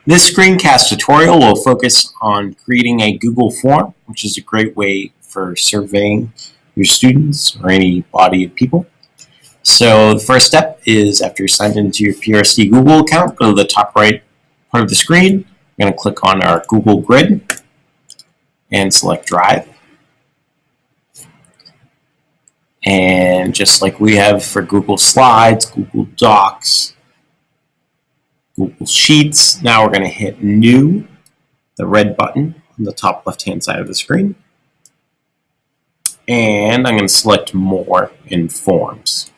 This screencast tutorial will focus on creating a Google form, which is a great way for surveying your students or any body of people. So the first step is after you're signed into your PRSD Google account, go to the top right part of the screen. I'm going to click on our Google Grid and select Drive. And just like we have for Google Slides, Google Docs, Google Sheets, now we're going to hit New, the red button on the top left-hand side of the screen. And I'm going to select More in Forms.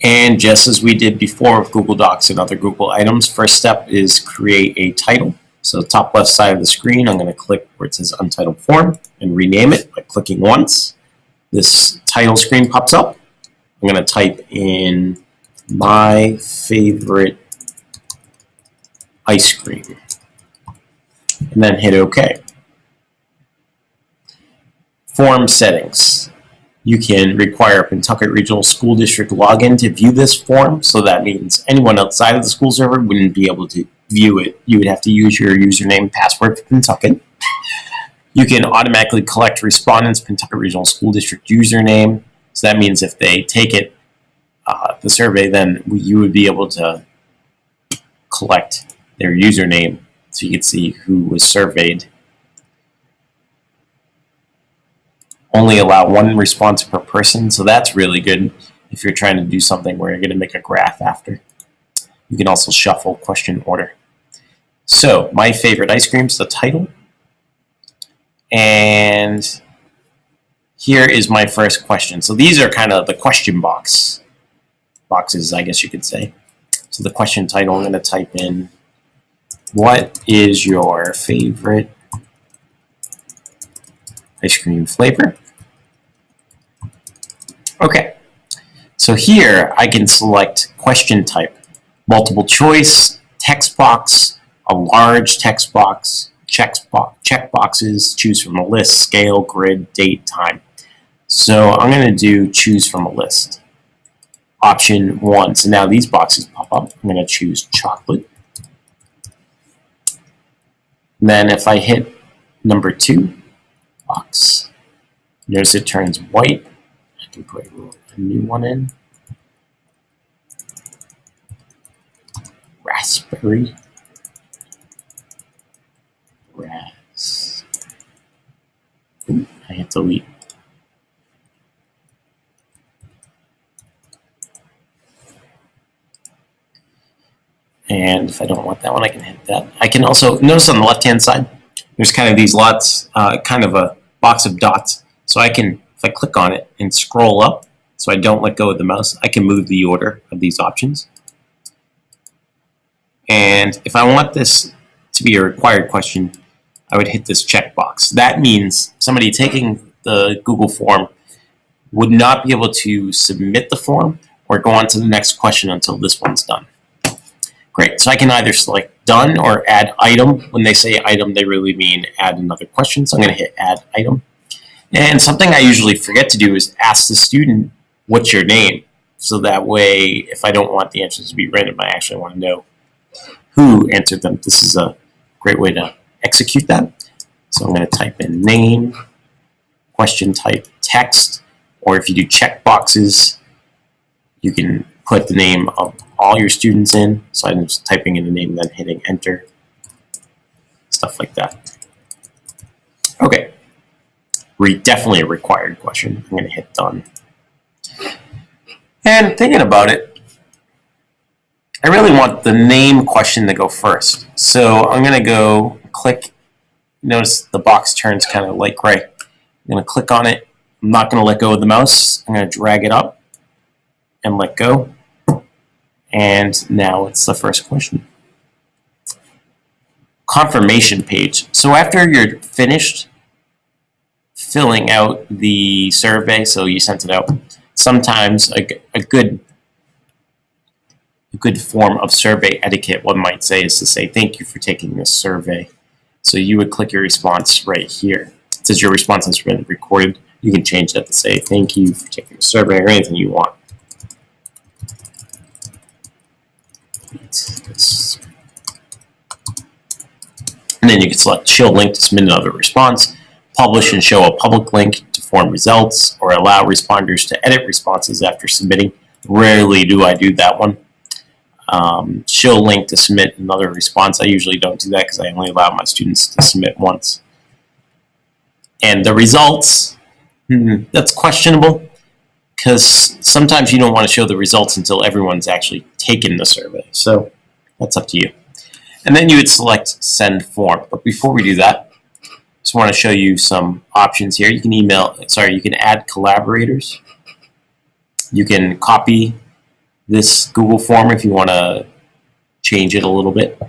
And just as we did before with Google Docs and other Google items, first step is create a title. So the top left side of the screen, I'm going to click where it says Untitled Form and rename it by clicking once. This title screen pops up. I'm going to type in my favorite ice cream and then hit OK. Form settings. You can require a Pentucket Regional School District login to view this form, so that means anyone outside of the school server wouldn't be able to view it. You would have to use your username and password for Pentucket. You can automatically collect respondents' Pentucket Regional School District username, so that means if they take it, the survey, then you would be able to collect their username so you could see who was surveyed. Only allow one response per person, so that's really good if you're trying to do something where you're going to make a graph after. You can also shuffle question order. So, my favorite ice cream is the title. And here is my first question. So these are kind of the question boxes, I guess you could say. So the question title, I'm going to type in, what is your favorite ice cream flavor? Okay, so here I can select question type, multiple choice, text box, a large text box, check boxes, choose from a list, scale, grid, date, time. So I'm going to do choose from a list. Option 1, so now these boxes pop up. I'm going to choose chocolate. And then if I hit number 2 box, notice it turns white. I can put a new one in. Raspberry. Ooh, I hit delete. And if I don't want that one, I can hit that. I can also, notice on the left-hand side, there's kind of these lots, kind of a box of dots. So I can, if I click on it and scroll up, so I don't let go of the mouse, I can move the order of these options. And if I want this to be a required question, I would hit this checkbox. That means somebody taking the Google form would not be able to submit the form or go on to the next question until this one's done. Great, so I can either select done or add item. When they say item, they really mean add another question. So I'm going to hit add item. And something I usually forget to do is ask the student, what's your name? So that way, if I don't want the answers to be random, I actually want to know who answered them. This is a great way to execute that. So I'm going to type in name, question type, text, or if you do check boxes, you can put the name of all your students in. So I'm just typing in the name, then hitting enter, stuff like that. Okay, definitely a required question. I'm going to hit done. And thinking about it, I really want the name question to go first. So I'm going to go click, notice the box turns kind of light gray. I'm going to click on it. I'm not going to let go of the mouse. I'm going to drag it up and let go. And now it's the first question. Confirmation page. So after you're finished filling out the survey, so you sent it out, sometimes a good form of survey etiquette, one might say, is to say, thank you for taking this survey. So you would click your response right here. It says your response has been recorded. You can change that to say, thank you for taking the survey, or anything you want. And then you can select show link to submit another response, publish and show a public link to form results, or allow responders to edit responses after submitting. Rarely do I do that one. Show link to submit another response. I usually don't do that because I only allow my students to submit once. And the results, that's questionable because sometimes you don't want to show the results until everyone's actually taken the survey. So that's up to you. And then you would select send form. But before we do that, I just want to show you some options here. You can you can add collaborators. You can copy this Google form if you want to change it a little bit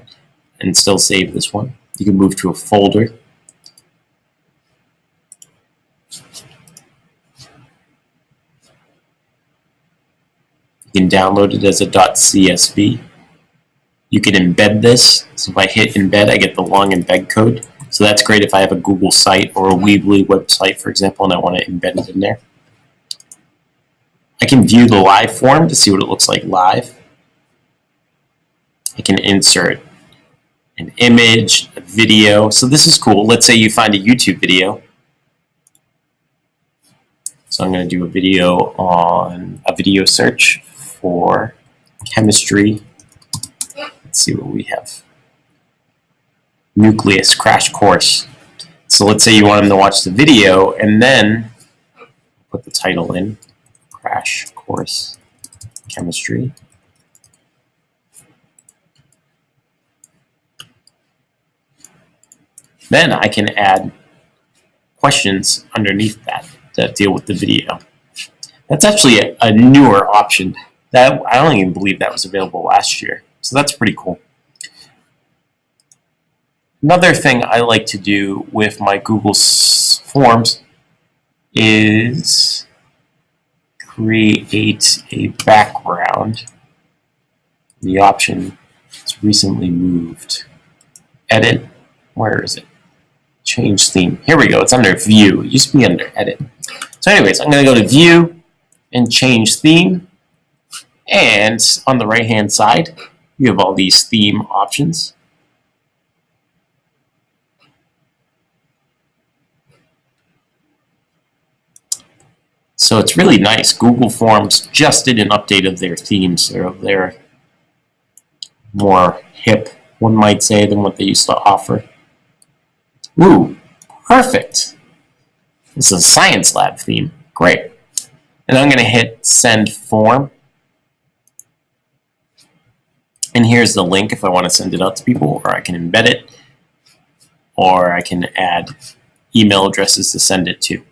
and still save this one. You can move to a folder. You can download it as a .csv. You can embed this. So if I hit embed, I get the long embed code. So that's great if I have a Google site or a Weebly website, for example, and I want to embed it in there. I can view the live form to see what it looks like live. I can insert an image, a video. So this is cool. Let's say you find a YouTube video. So I'm going to do a video search for chemistry. Let's see what we have. Nucleus crash course. So let's say you want them to watch the video and then put the title in. Crash course chemistry. Then I can add questions underneath that deal with the video. That's actually a newer option. That I don't even believe that was available last year. So that's pretty cool. Another thing I like to do with my Google Forms is create a background. The option is recently moved. Edit. Where is it? Change theme. Here we go. It's under View. It used to be under Edit. So anyways, I'm going to go to View and change theme. And on the right-hand side, you have all these theme options. So it's really nice. Google Forms just did an update of their themes. They're more hip, one might say, than what they used to offer. Ooh, perfect. This is a science lab theme. Great. And I'm going to hit send form. And here's the link if I want to send it out to people, or I can embed it, or I can add email addresses to send it to.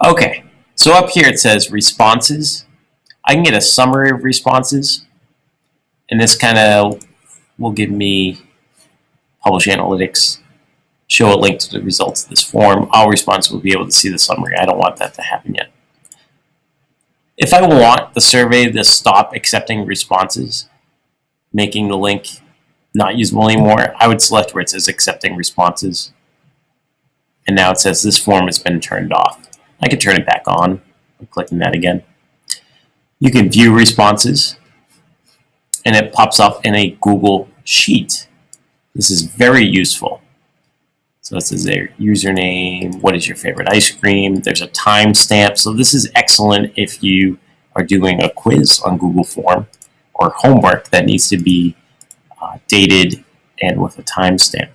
Okay, so up here it says responses. I can get a summary of responses, and this kind of will give me publish analytics, show a link to the results of this form. All responses will be able to see the summary. I don't want that to happen yet. If I want the survey to stop accepting responses, making the link not usable anymore, I would select where it says accepting responses. And now it says this form has been turned off. I can turn it back on by clicking that again. You can view responses, and it pops up in a Google Sheet. This is very useful. So it says their username, what is your favorite ice cream, there's a timestamp. So this is excellent if you are doing a quiz on Google Form or homework that needs to be dated and with a timestamp.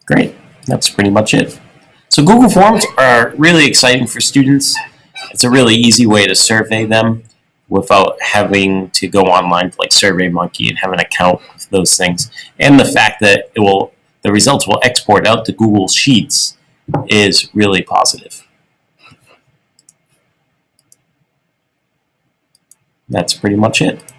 Great, that's pretty much it. So Google Forms are really exciting for students. It's a really easy way to survey them without having to go online to like SurveyMonkey and have an account with those things. And the fact that the results will export out to Google Sheets is really positive. That's pretty much it.